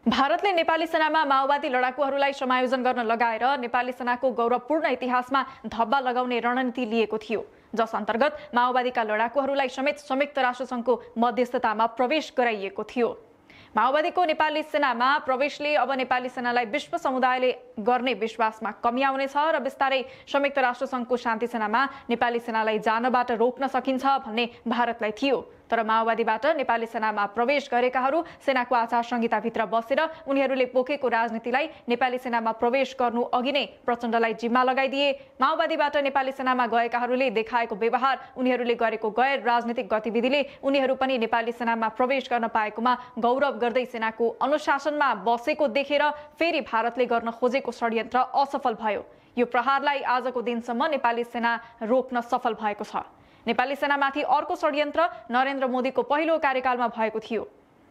भारतले नेपाली सेनामा माओवादी लडाकुहरूलाई समायोजन गर्न लगाएर नेपाली सेनाको गौरवपूर्ण इतिहासमा धब्बा लगाउने रणनीति लिएको थियो, जस अन्तर्गत माओवादीका लडाकुहरूलाई समेत संयुक्त राष्ट्रसङ्घको मध्यस्थतामा प्रवेश गराइएको थियो। माओवादीको नेपाली सेनामा प्रवेशले अब नेपाली सेनालाई विश्व समुदायले गर्ने विश्वासमा कमी आउनेछ र बिस्तारै संयुक्त राष्ट्रसङ्घको शान्ति सेनामा नेपाली सेनालाई जानबाट रोक्न सकिन्छ भन्ने भारतलाई थियो। तर माओवादीबाट नेपाली सेनामा प्रवेश गरेकाहरू सेनाको आचार संहिताभित्र बसेर उनीहरूले पोखेको राजनीतिलाई नेपाली सेनामा प्रवेश गर्नु अघि नै प्रचण्डलाई जिम्मा लगाइदिए। माओवादीबाट नेपाली सेनामा गएकाहरूले देखाएको व्यवहार, उनीहरूले गरेको गैर राजनीतिक गतिविधिले उनीहरू पनि नेपाली सेनामा प्रवेश गर्न पाएकोमा गौरव गर्दै सेनाको अनुशासनमा बसेको देखेर फेरि भारतले गर्न खोजेको षड्यन्त्र असफल भयो। यो प्रहारलाई आजको दिनसम्म नेपाली सेना रोक्न सफल भएको छ। नेपाली सेनामाथि अर्को षड्यन्त्र नरेन्द्र मोदीको पहिलो कार्यकालमा भएको थियो।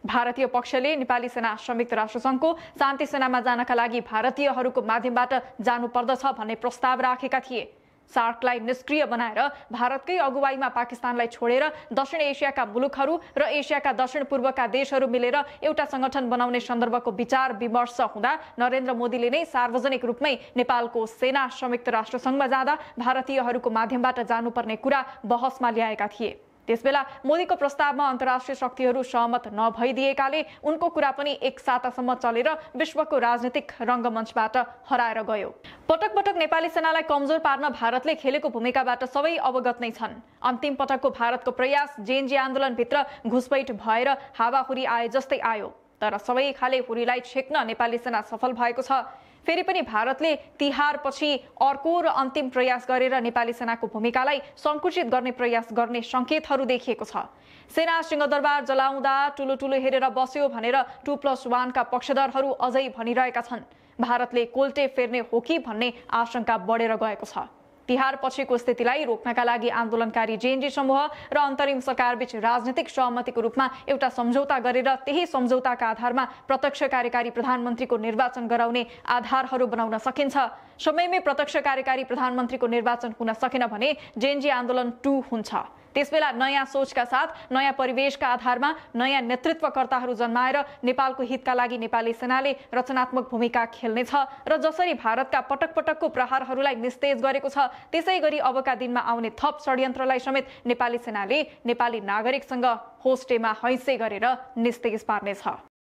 भारतीय पक्षले नेपाली सेना संयुक्त राष्ट्रसङ्घको शान्ति सेनामा जानका लागि भारतीयहरूको माध्यमबाट जानुपर्दछ भन्ने प्रस्ताव राखेका थिए। सार्कलाई निष्क्रिय बनाएर भारतकै अगुवाईमा पाकिस्तानलाई छोडेर दक्षिण एसियाका मुलुकहरू र एसियाका दक्षिण पूर्वका देशहरू मिलेर एउटा संगठन बनाउने सन्दर्भको विचार विमर्श हुँदा नरेन्द्र मोदीले नै सार्वजनिक रूपमै नेपालको सेना संयुक्त राष्ट्रसङ्घमा जाँदा भारतीयहरूको माध्यमबाट जानुपर्ने कुरा बहसमा ल्याएका थिए। त्यसबेला मोदीको प्रस्तावमा अन्तर्राष्ट्रिय शक्तिहरू सहमत नभइदिएकाले उनको कुरा पनि एक सातासम्म चलेर विश्वको राजनीतिक रङ्गमञ्चबाट हराएर गयो। पटक पटक नेपाली सेनालाई कमजोर पार्न भारतले खेलेको भूमिकाबाट सबै अवगत नै छन्। अन्तिम पटकको भारतको प्रयास जेएनजी आन्दोलनभित्र घुसपैठ भएर हावाहुरी आए जस्तै आयो, तर सबै खाले हुरीलाई छेक्न नेपाली सेना सफल भएको छ। फेरि पनि भारतले तिहारपछि अर्को र अन्तिम प्रयास गरेर नेपाली सेनाको भूमिकालाई संकुचित गर्ने प्रयास गर्ने संकेतहरू देखिएको छ। सेना सिंहदरबार जलाउँदा ठुलो ठुलो हेरेर बस्यो भनेर 2+1 का पक्षधरहरू अझै भनिरहेका छन्। भारतले कोल्टे फेर्ने हो कि भन्ने आशंका बढेर गएको छ। तिहार पछिको स्थितिलाई रोक्नका लागि आन्दोलनकारी जेएनजी समूह र अन्तरिम सरकारबीच राजनीतिक सहमतिको रूपमा एउटा सम्झौता गरेर त्यही सम्झौताका आधारमा प्रत्यक्ष कार्यकारी प्रधानमन्त्रीको निर्वाचन गराउने आधारहरू बनाउन सकिन्छ। समयमै प्रत्यक्ष कार्यकारी प्रधानमन्त्रीको निर्वाचन हुन सकेन भने जेएनजी आन्दोलन 2 हुन्छ। त्यसबेला नयाँ सोचका साथ नयाँ परिवेशका आधारमा नयाँ नेतृत्वकर्ताहरू जन्माएर नेपालको हितका लागि नेपाली सेनाले रचनात्मक भूमिका खेल्नेछ र जसरी भारतका पटक पटकको प्रहारहरूलाई निस्तेज गरेको छ त्यसै गरी अबका दिनमा आउने थप षड्यन्त्रलाई समेत नेपाली सेनाले नेपाली नागरिकसँग होस्टेमा हैसे गरेर निस्तेज पार्नेछ।